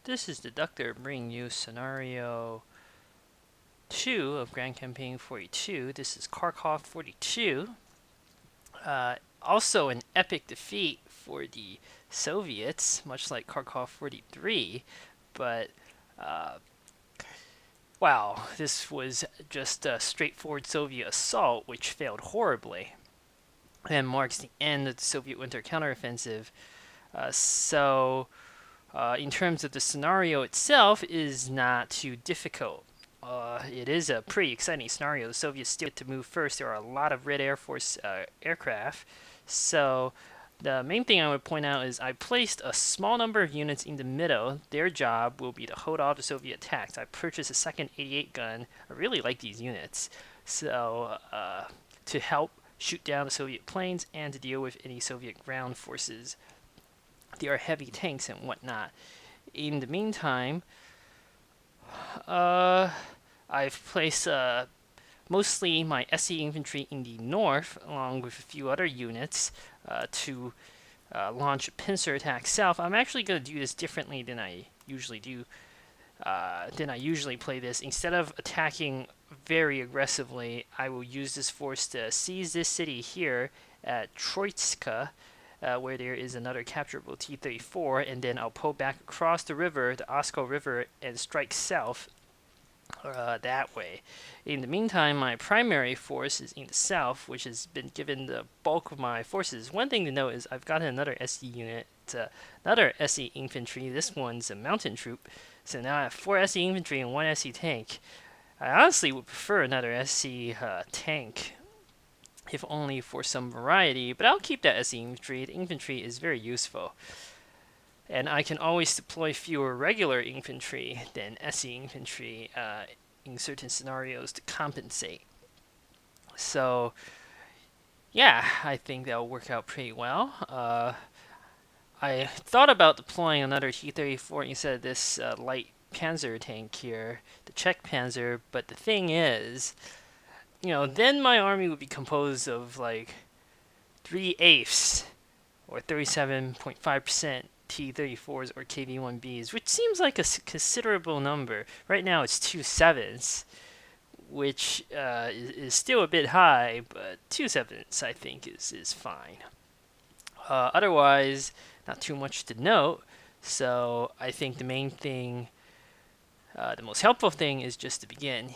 This is Deducter bringing you scenario 2 of Grand Campaign 42. This is Kharkov42. Also an epic defeat for the Soviets, much like Kharkov43, but wow, this was just a straightforward Soviet assault which failed horribly and marks the end of the Soviet winter counteroffensive. In terms of the scenario itself, is not too difficult. It is a pretty exciting scenario. The Soviets still get to move first. There are a lot of Red Air Force aircraft. So the main thing I would point out is I placed a small number of units in the middle. Their job will be to hold off the Soviet attacks. I purchased a second 88 gun. I really like these units. So to help shoot down the Soviet planes and to deal with any Soviet ground forces. There are heavy tanks and whatnot. In the meantime, I've placed mostly my SE infantry in the north, along with a few other units, to launch a pincer attack south. I'm actually going to do this differently than I usually do. Than I usually play this. Instead of attacking very aggressively, I will use this force to seize this city here at Troitska, where there is another capturable T-34, and then I'll pull back across the river, the Oskol River, and strike south that way. In the meantime, my primary force is in the south, which has been given the bulk of my forces. One thing to note is I've got another SE unit, another SE infantry. This one's a mountain troop. So now I have 4 SE infantry and 1 SE tank. I honestly would prefer another SE tank, if only for some variety, but I'll keep that SE infantry. The infantry is very useful. And I can always deploy fewer regular infantry than SE infantry in certain scenarios to compensate. So, yeah, I think that'll work out pretty well. I thought about deploying another T-34 instead of this light Panzer tank here, the Czech Panzer, but the thing is, then my army would be composed of like 3/8 or 37.5% T-34s or KV-1Bs, which seems like a considerable number. Right now it's 2/7, which is still a bit high, but 2/7 I think is fine. Otherwise, not too much to note. So I think the main thing, the most helpful thing, is just to begin.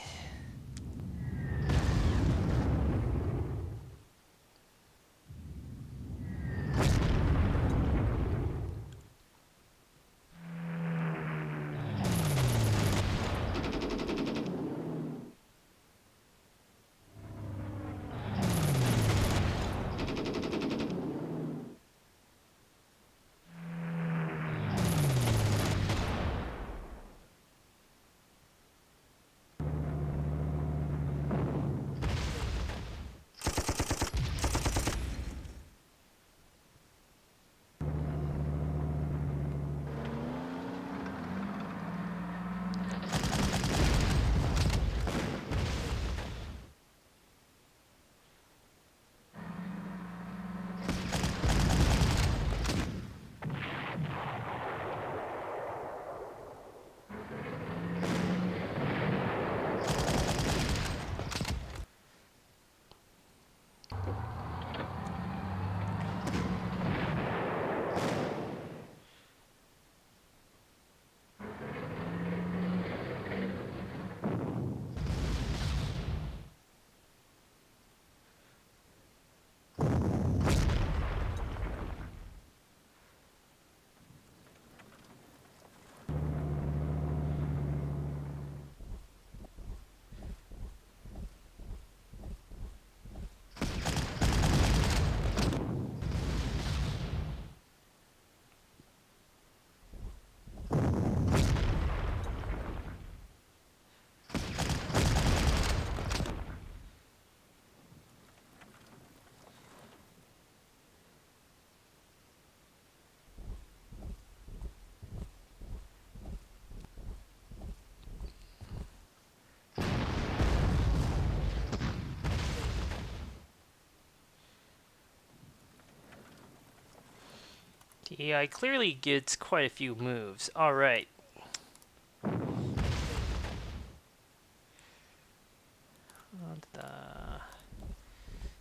Yeah, I clearly gets quite a few moves. Alright,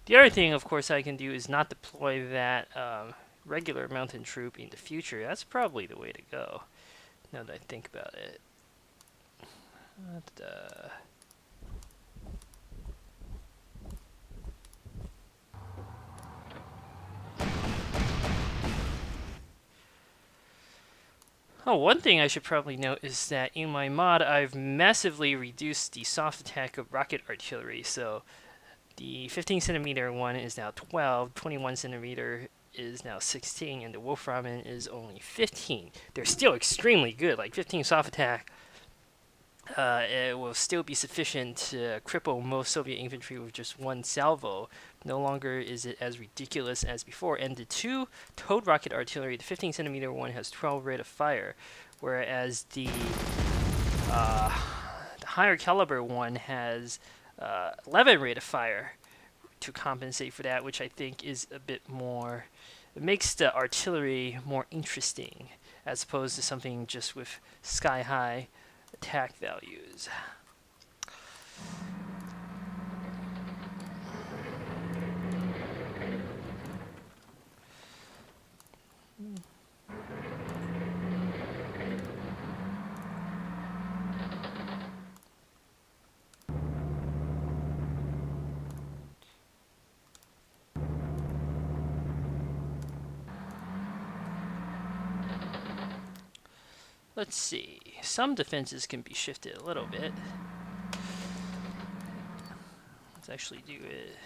The other thing, of course, I can do is not deploy that regular mountain troop in the future. That's probably the way to go, now that I think about it. Oh, one thing I should probably note is that in my mod, I've massively reduced the soft attack of rocket artillery. So the 15 centimeter one is now 12, 21 centimeter is now 16, and the Wolframen is only 15. They're still extremely good. Like 15 soft attack, it will still be sufficient to cripple most Soviet infantry with just one salvo. No longer is it as ridiculous as before. And the two towed rocket artillery, the 15 centimeter one has 12 rate of fire, whereas the higher caliber one has 11 rate of fire to compensate for that, which I think is a bit more. It makes the artillery more interesting as opposed to something just with sky high attack values. Let's see. Some defenses can be shifted a little bit. Let's actually do it.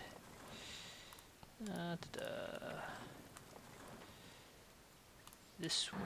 This way.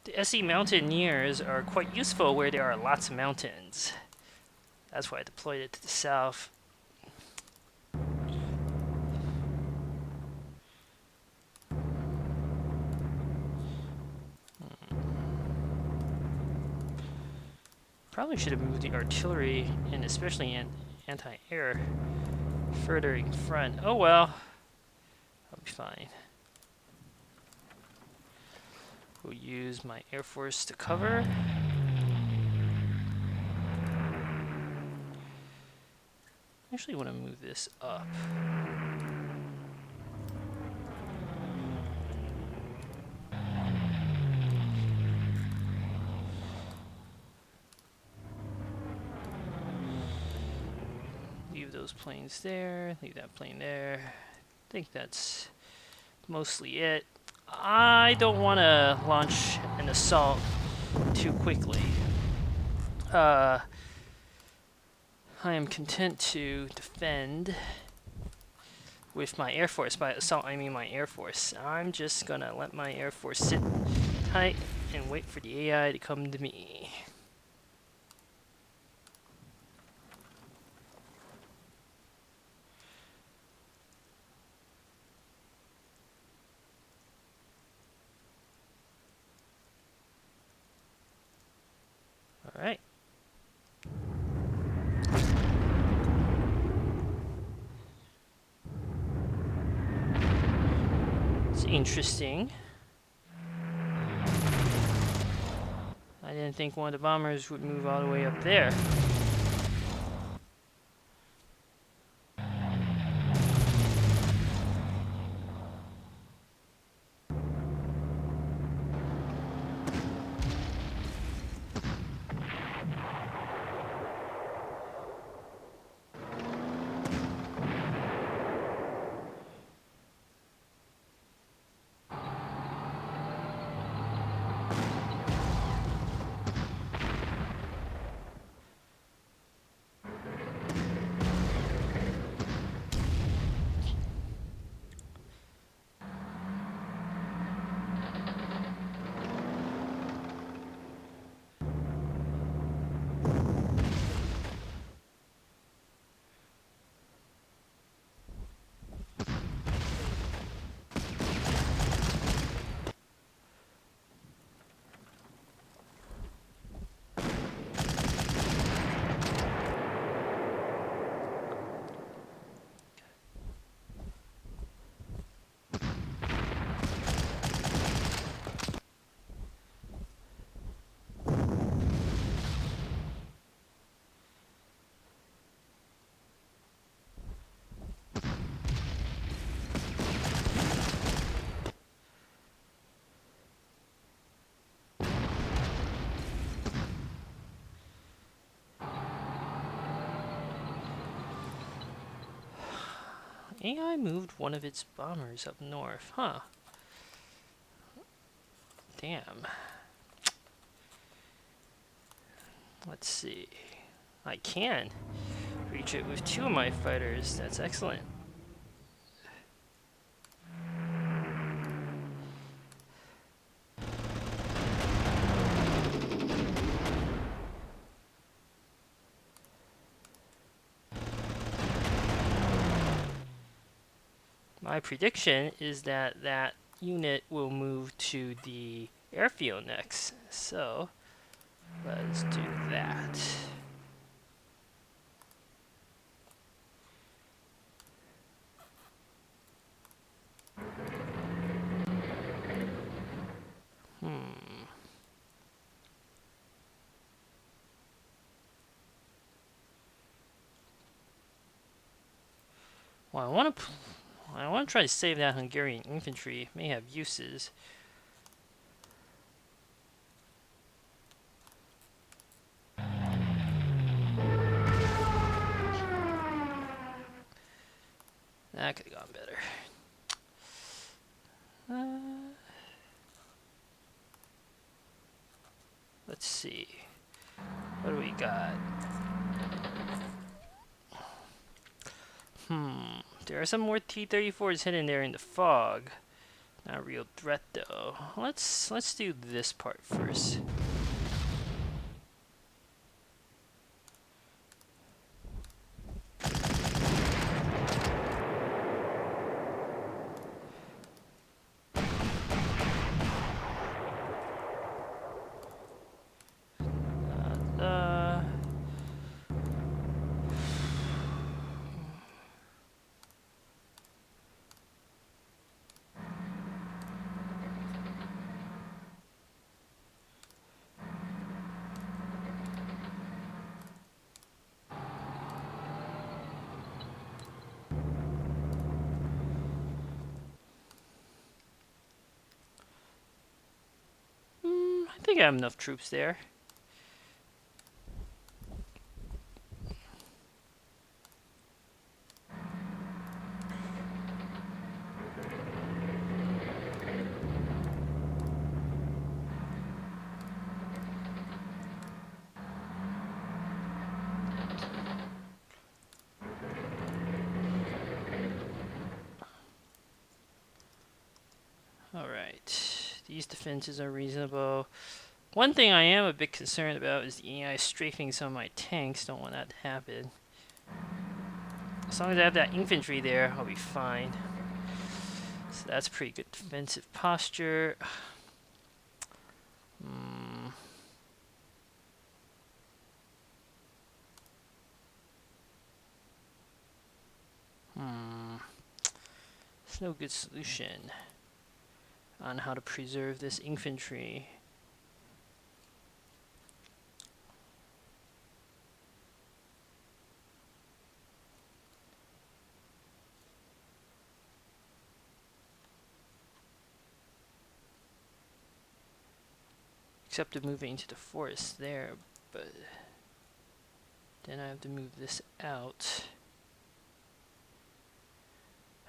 The SE Mountaineers are quite useful where there are lots of mountains. That's why I deployed it to the south. Probably should have moved the artillery, and especially anti-air, further in front. Oh well, I'll be fine. We'll use my Air Force to cover. I actually want to move this up. Leave those planes there, leave that plane there. I think that's mostly it. I don't want to launch an assault too quickly. I am content to defend with my Air Force. By assault, I mean my Air Force. I'm just gonna let my Air Force sit tight and wait for the AI to come to me. All right. It's interesting. I didn't think one of the bombers would move all the way up there. AI moved one of its bombers up north, huh? Damn. Let's see. I can reach it with 2 of my fighters. That's excellent. My prediction is that that unit will move to the airfield next. So, let's do that. Well, I want to try to save that Hungarian infantry. It may have uses. That could have gone better. Let's see. What do we got? There are some more T-34s hidden there in the fog. Not a real threat though. Let's do this part first. I think I have enough troops there. Alright, these defenses are reasonable. One thing I am a bit concerned about is the AI strafing some of my tanks. Don't want that to happen. As long as I have that infantry there, I'll be fine. So that's pretty good defensive posture. There's no good solution on how to preserve this infantry. Except of moving into the forest there, but then I have to move this out.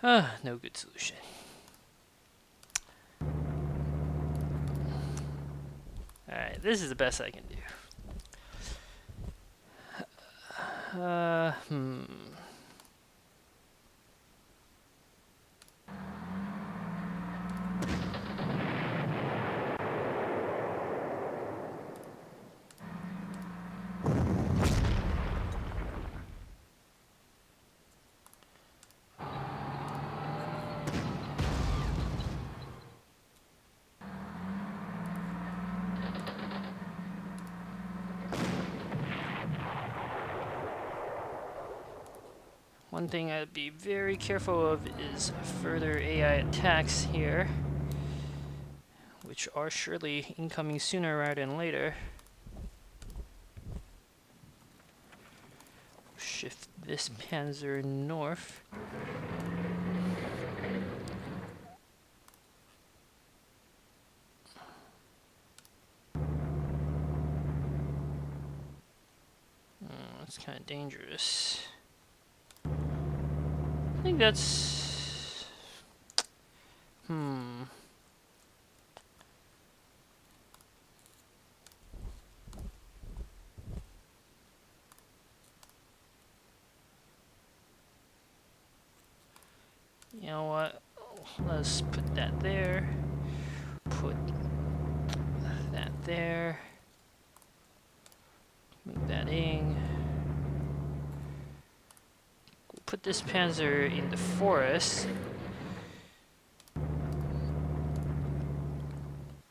No good solution. Alright, this is the best I can do. One thing I'd be very careful of is further AI attacks here, which are surely incoming sooner rather than later. Shift this Panzer north. That's kind of dangerous. think that's... You know what? Let's put that there. Put that there. Move that in. We'll put this Panzer in the forest.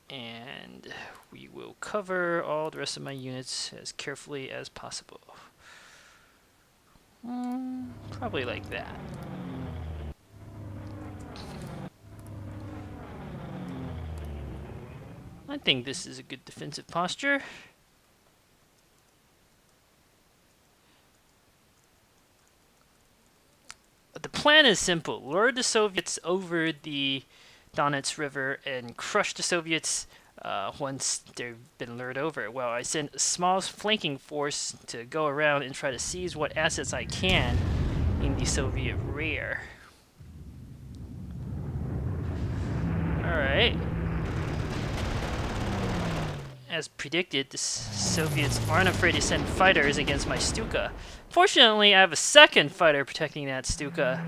And we will cover all the rest of my units as carefully as possible. Probably like that. I think this is a good defensive posture. The plan is simple. Lure the Soviets over the Donets River and crush the Soviets once they've been lured over. Well, I sent a small flanking force to go around and try to seize what assets I can in the Soviet rear. Alright. As predicted, the Soviets aren't afraid to send fighters against my Stuka. Fortunately, I have a second fighter protecting that Stuka.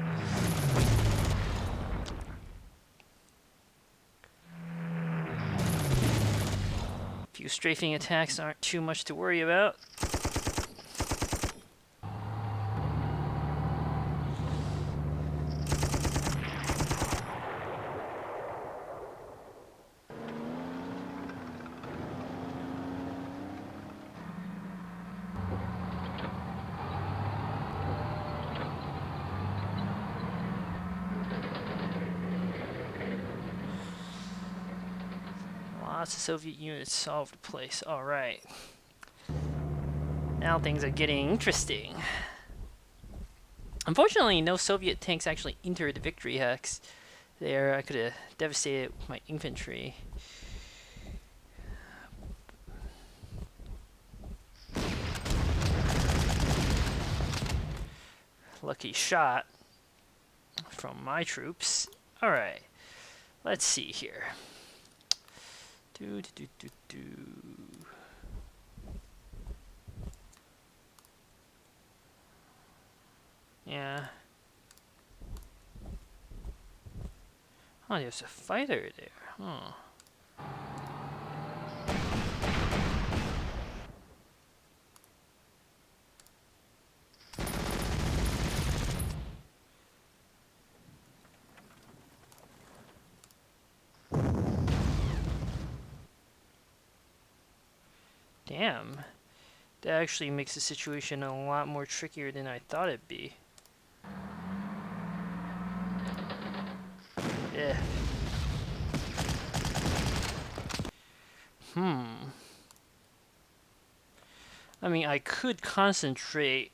A few strafing attacks aren't too much to worry about. Lots of Soviet units all over the place. Alright. Now things are getting interesting. Unfortunately, no Soviet tanks actually entered the victory hex. There, I could have devastated my infantry. Lucky shot from my troops. Alright. Let's see here. Yeah. Oh, there's a fighter there. Huh. Damn. That actually makes the situation a lot more trickier than I thought it'd be. Yeah. I mean, I could concentrate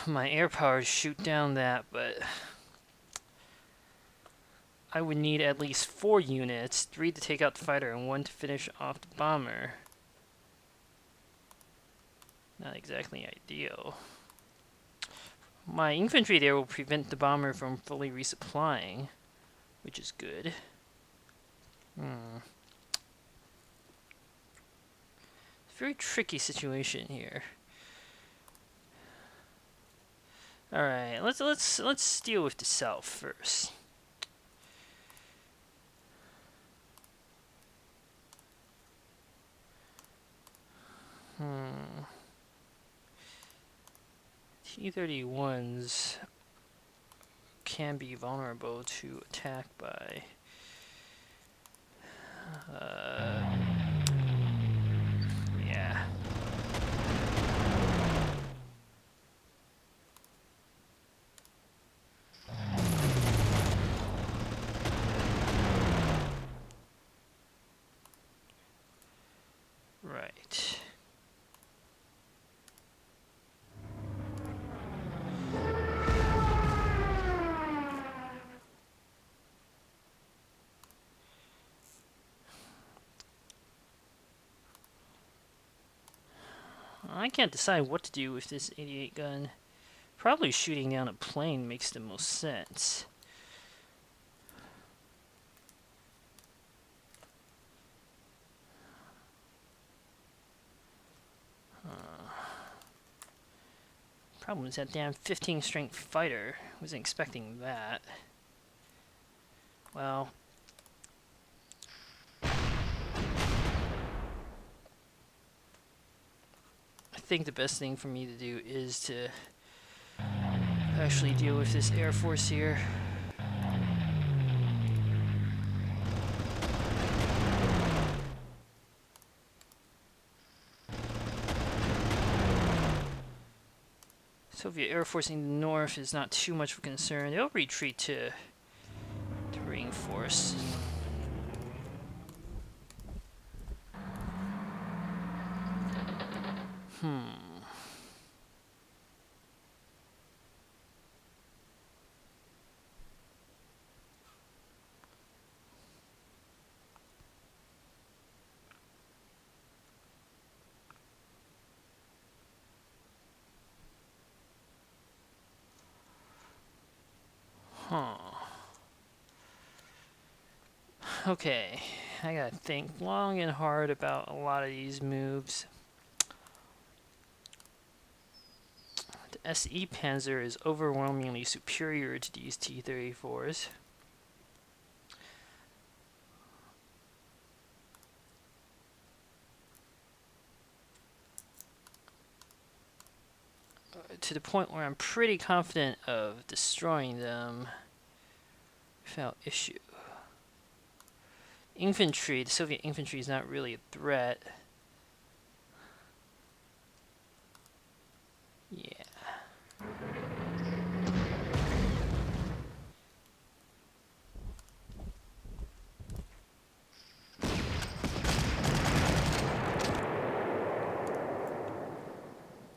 my air power to shoot down that, but I would need at least 4 units, 3 to take out the fighter and 1 to finish off the bomber. Not exactly ideal. My infantry there will prevent the bomber from fully resupplying, which is good. Very tricky situation here. All right, let's deal with the south first. T-31s can be vulnerable to attack by yeah. Right. I can't decide what to do with this 88 gun. Probably shooting down a plane makes the most sense. Problem is that damn 15 strength fighter. Wasn't expecting that. Well, I think the best thing for me to do is to actually deal with this Air Force here. Soviet Air Force in the north is not too much of a concern. They'll retreat to reinforce. Okay, I gotta think long and hard about a lot of these moves. The SE Panzer is overwhelmingly superior to these T-34s. To the point where I'm pretty confident of destroying them without issue. Infantry, the Soviet infantry is not really a threat. Yeah.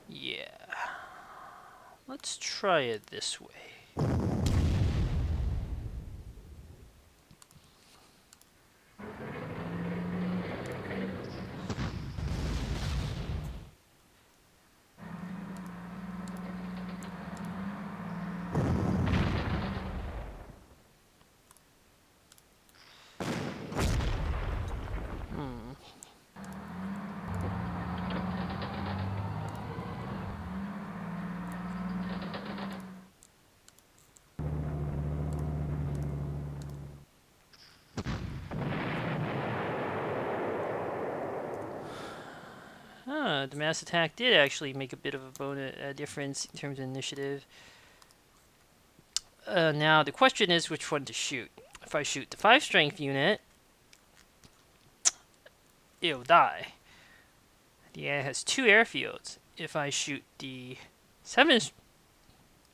Yeah. Let's try it this way. The mass attack did actually make a bit of a difference in terms of initiative. Now, the question is which one to shoot. If I shoot the 5 strength unit, it'll die. The AI has 2 airfields. If I shoot the 7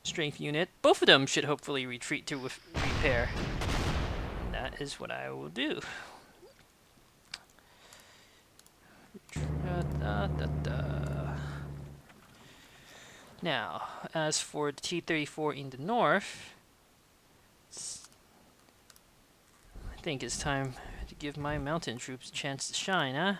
strength unit, both of them should hopefully retreat to repair. And that is what I will do. Now, as for the T-34 in the north, I think it's time to give my mountain troops a chance to shine, huh?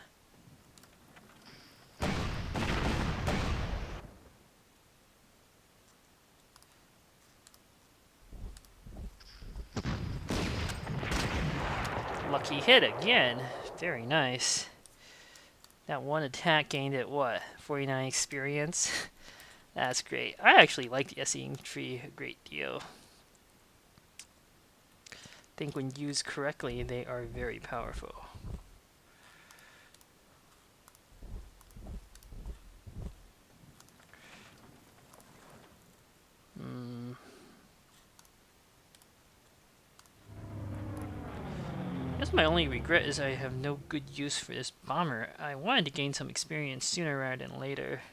Lucky hit again. Very nice. That one attack gained it, what, 49 experience? That's great. I actually like the SE infantry a great deal. I think when used correctly, they are very powerful. I guess my only regret is I have no good use for this bomber. I wanted to gain some experience sooner rather than later.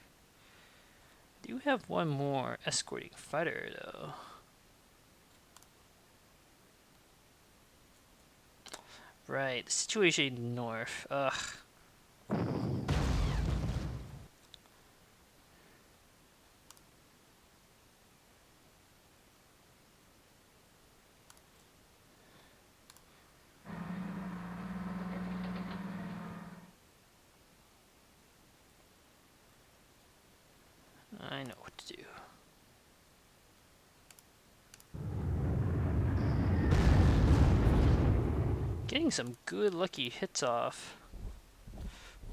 I do have one more escorting fighter, though. Right, the situation in the north. Ugh. I know what to do. Getting some good lucky hits off.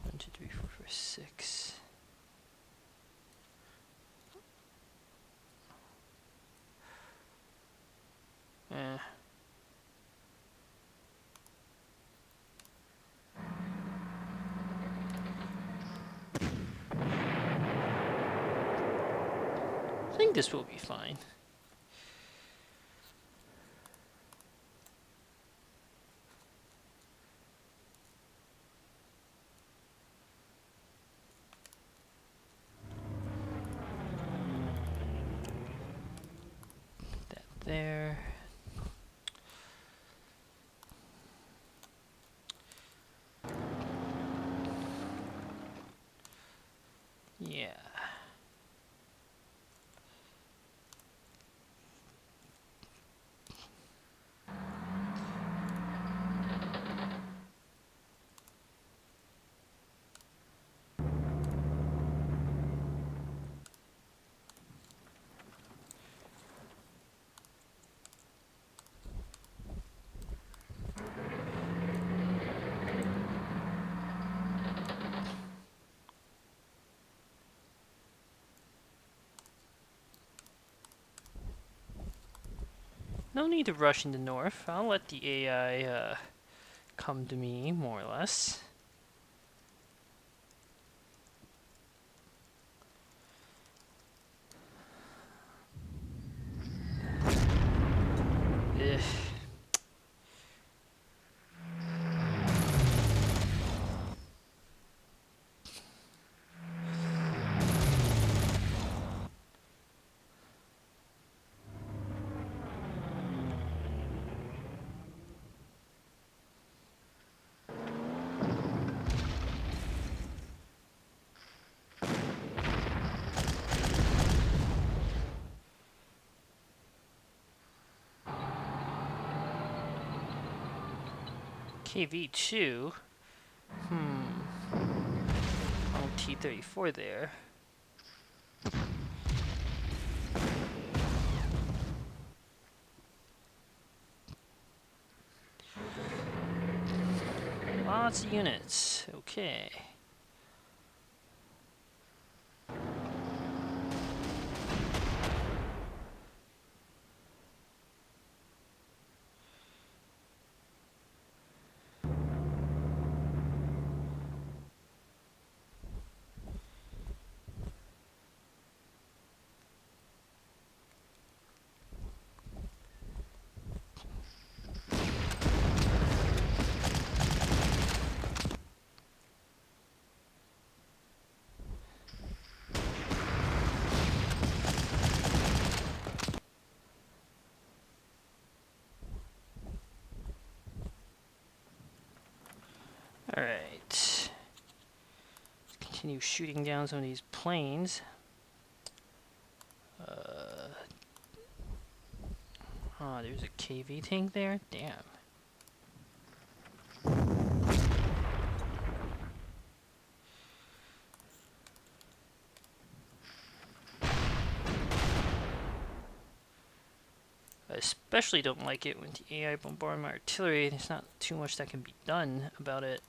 1, 2, 3, 4, 5, 6. Eh. I think this will be fine. That there. Yeah. No need to rush into north. I'll let the AI come to me, more or less. Ugh. KV2. Oh, T-34 there. Lots of units. Okay. Alright. Let's continue shooting down some of these planes. Oh, there's a KV tank there? Damn. I especially don't like it when the AI bombard my artillery. There's not too much that can be done about it.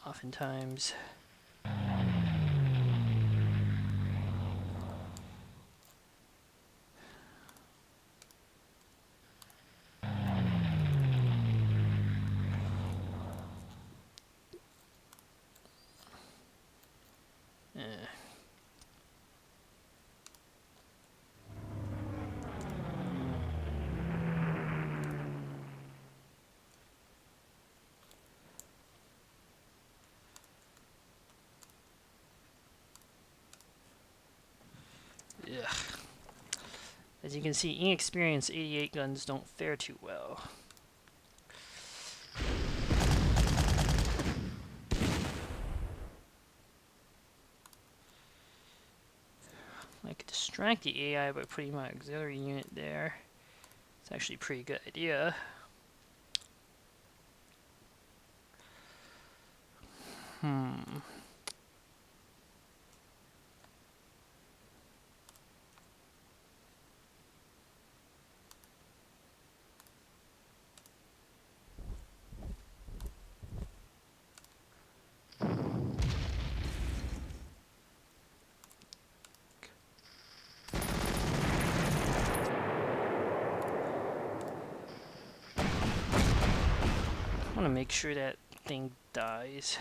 Oftentimes. Eh. Ugh. As you can see, inexperienced 88 guns don't fare too well. I could distract the AI by putting my auxiliary unit there. It's actually a pretty good idea. want to make sure that thing dies.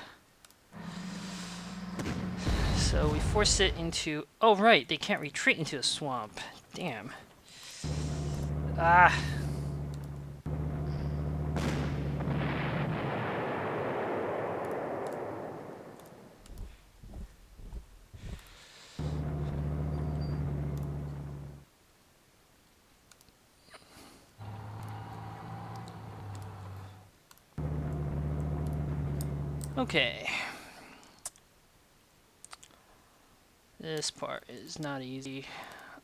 So we force it into... Oh, right, they can't retreat into a swamp. Damn. Ah. Okay. This part is not easy.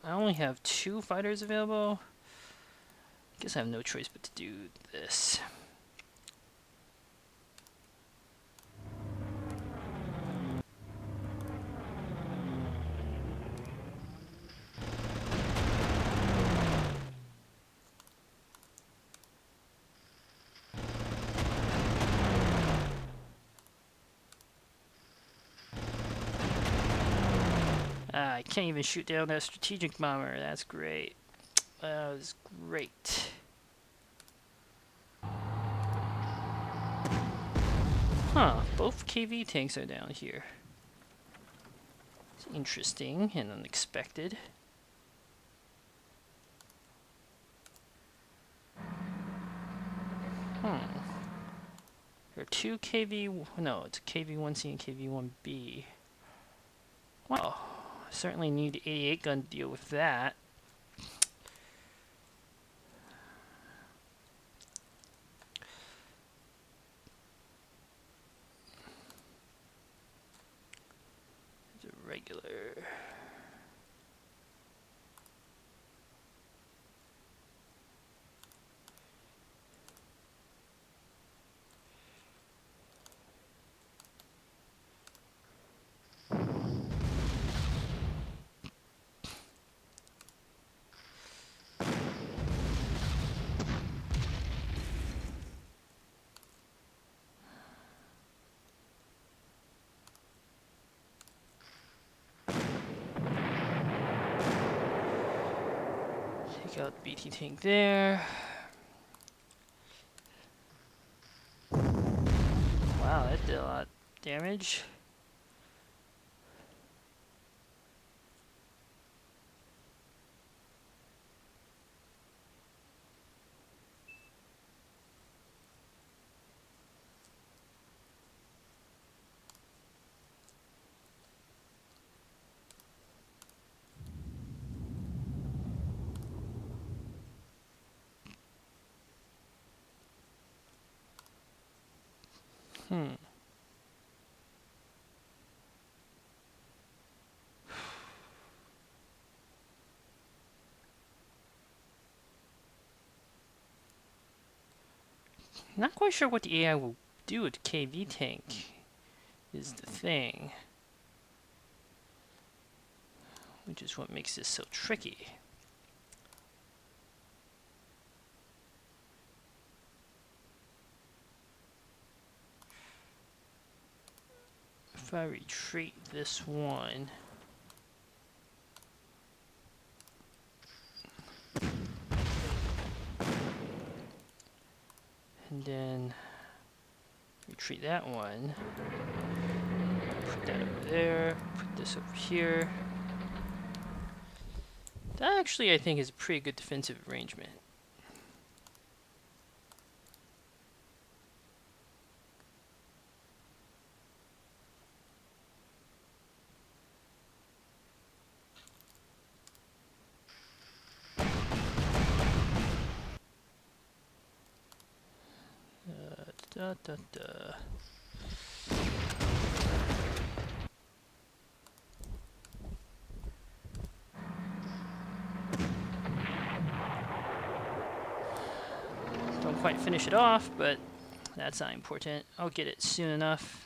I only have 2 fighters available. I guess I have no choice but to do this. I can't even shoot down that strategic bomber. That's great. That was great. Huh, both KV tanks are down here. It's interesting and unexpected. There are 2 KV... No, it's KV-1C and KV-1B. Well, I certainly need the 88 gun to deal with that. It's a regular... Take out the BT tank there. Wow, that did a lot of damage. Not quite sure what the AI will do with the KV tank is the thing. Which is what makes this so tricky. If I retreat this one... and then retreat that one, put that over there, put this over here. That actually, I think, is a pretty good defensive arrangement. Da, da, da. Don't quite finish it off, but that's not important. I'll get it soon enough.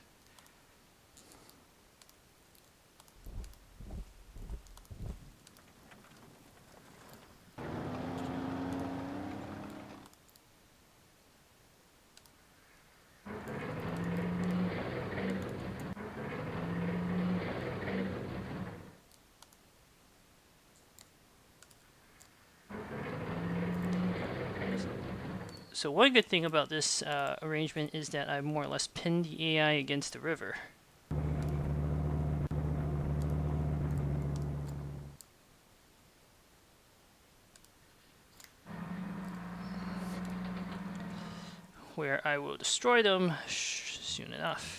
So one good thing about this arrangement is that I more or less pinned the AI against the river. Where I will destroy them soon enough.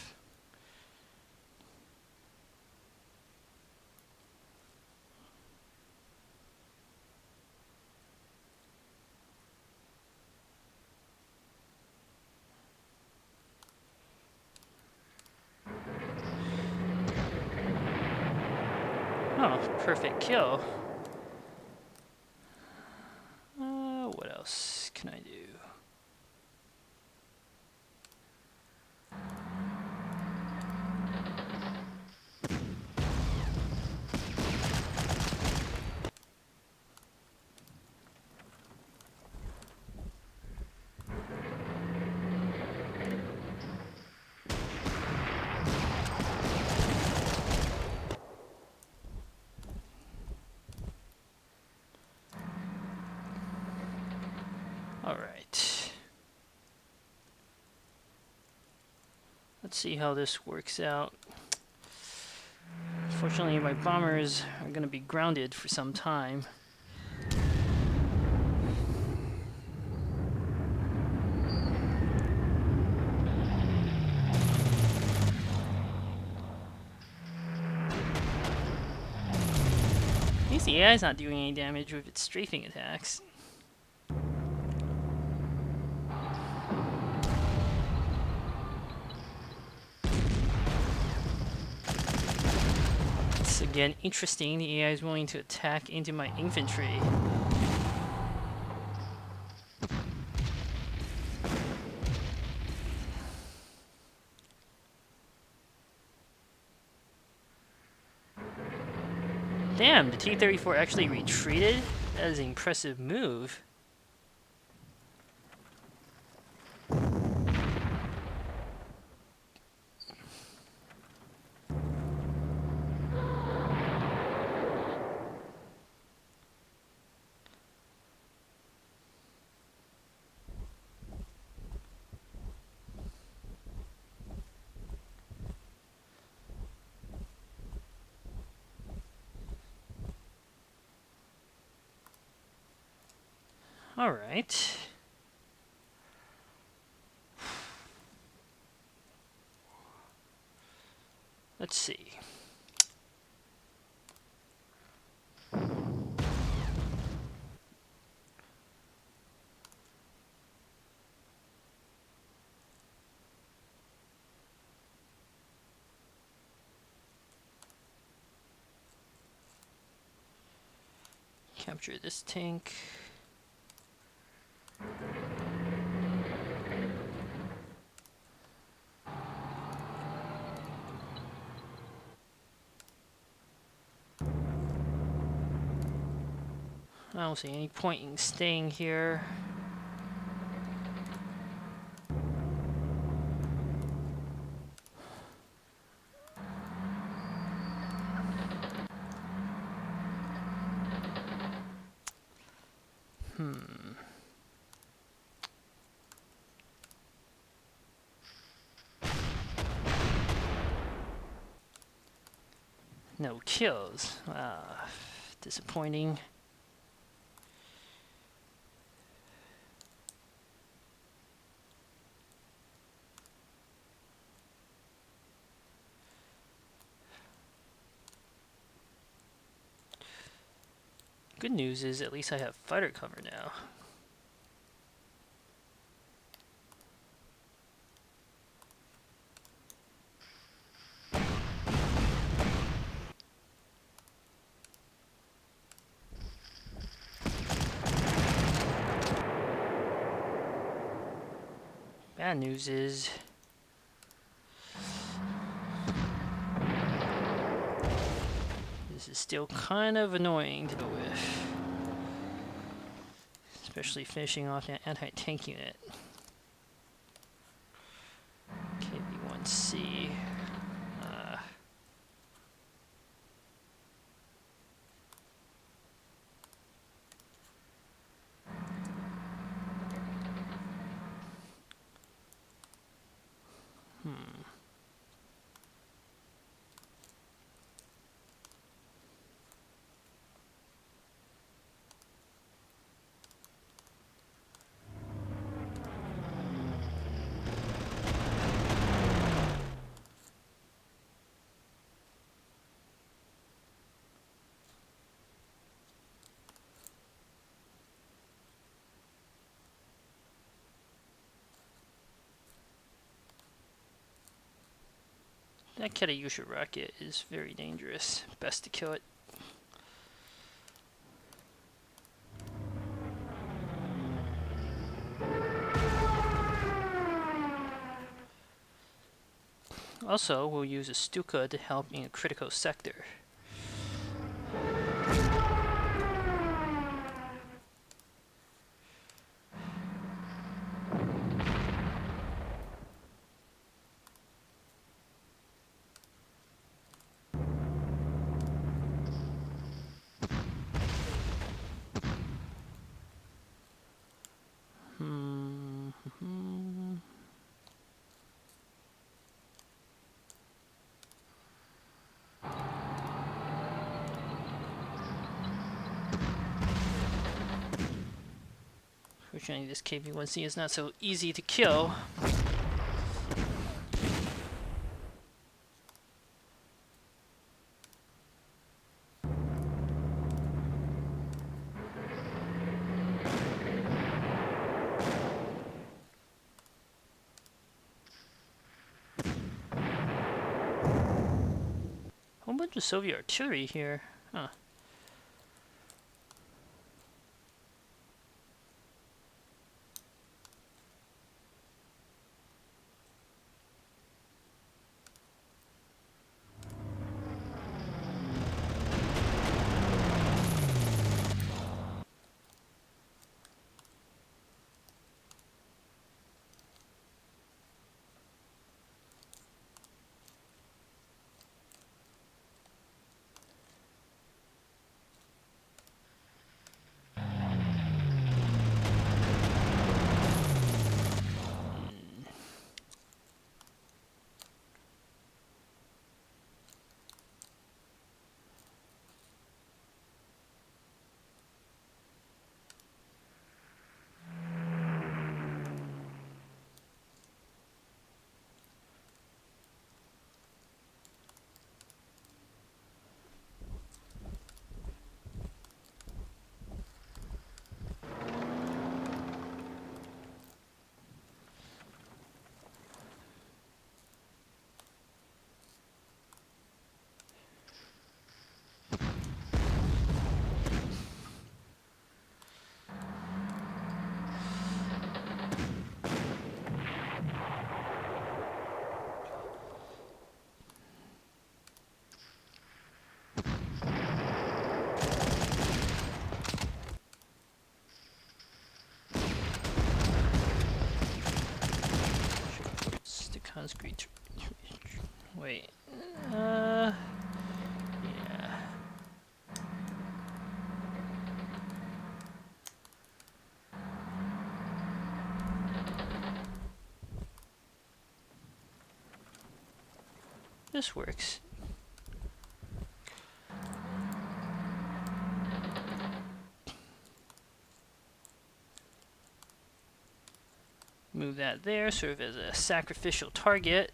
Oh, perfect kill. What else can I do? Alright. Let's see how this works out. Fortunately, my bombers are going to be grounded for some time. At least the AI is not doing any damage with its strafing attacks. It's again interesting, the AI is willing to attack into my infantry. Damn, the T-34 actually retreated? That is an impressive move. Alright. Let's see. Capture this tank. I don't see any point in staying here. No kills. Disappointing. Good news is at least I have fighter cover now. Bad news is this is still kind of annoying to go with, especially finishing off an anti-tank unit. KB-1C. That Katyusha rocket is very dangerous. Best to kill it. Also, we'll use a Stuka to help in a critical sector. Fortunately, this KV-1C is not so easy to kill. Whole bunch of Soviet artillery here. Huh. Conscript. Wait. Yeah. This works. Move that there, serve as a sacrificial target.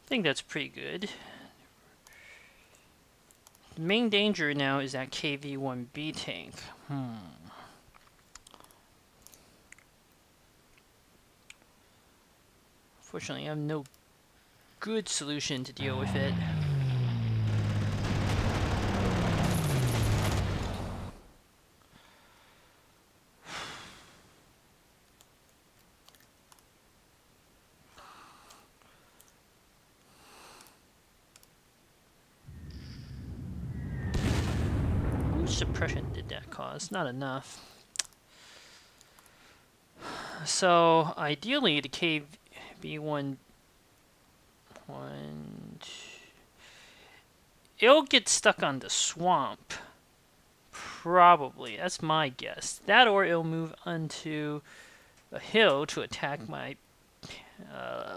I think that's pretty good. The main danger now is that KV-1B tank. Fortunately, I have no good solution to deal with it. How much suppression did that cause? Not enough. So ideally, the KV1, it'll get stuck on the swamp. Probably, that's my guess. That, or it'll move onto a hill to attack my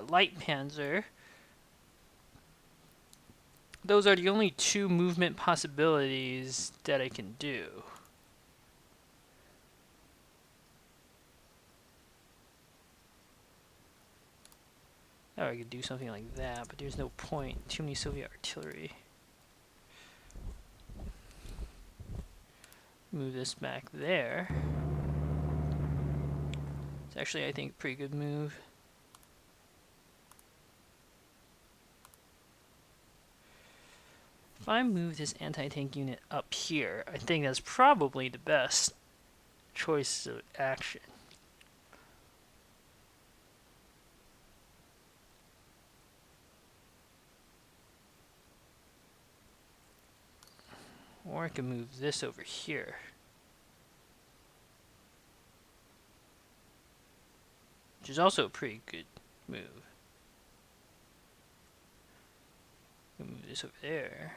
light Panzer. Those are the only two movement possibilities that I can do. Or I could do something like that, but there's no point. Too many Soviet artillery. Move this back there. It's actually, I think, a pretty good move. If I move this anti-tank unit up here, I think that's probably the best choice of action. Or I can move this over here. Which is also a pretty good move. Move this over there.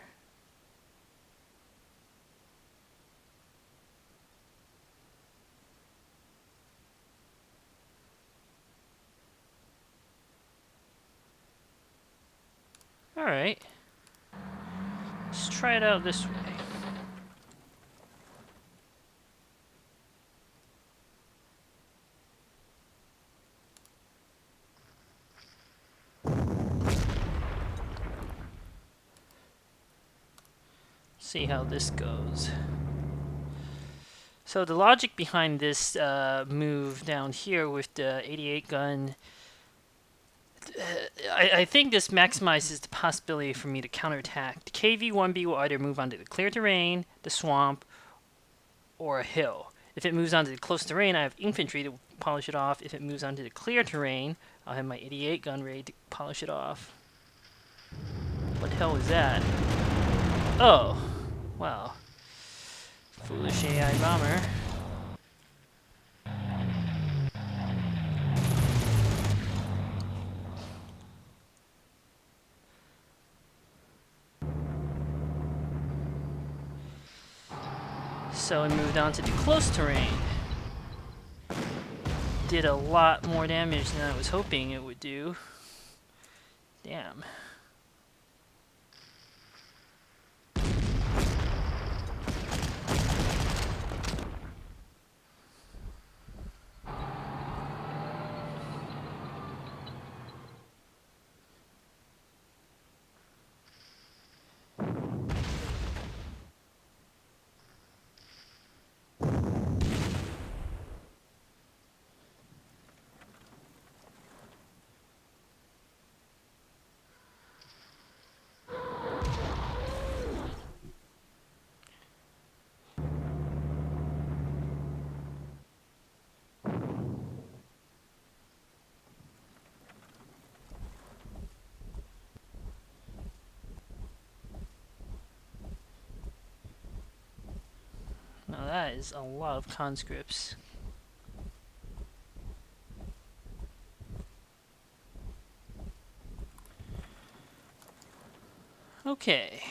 Alright. Let's try it out this way. See how this goes. So the logic behind this move down here with the 88 gun, I think this maximizes the possibility for me to counterattack. The KV-1B will either move onto the clear terrain, the swamp, or a hill. If it moves onto the close terrain, I have infantry to polish it off. If it moves onto the clear terrain, I'll have my 88 gun ready to polish it off. What the hell is that? Oh, wow. Foolish AI bomber. So I moved on to the close terrain. Did a lot more damage than I was hoping it would do. Damn. Now that is a lot of conscripts. Okay.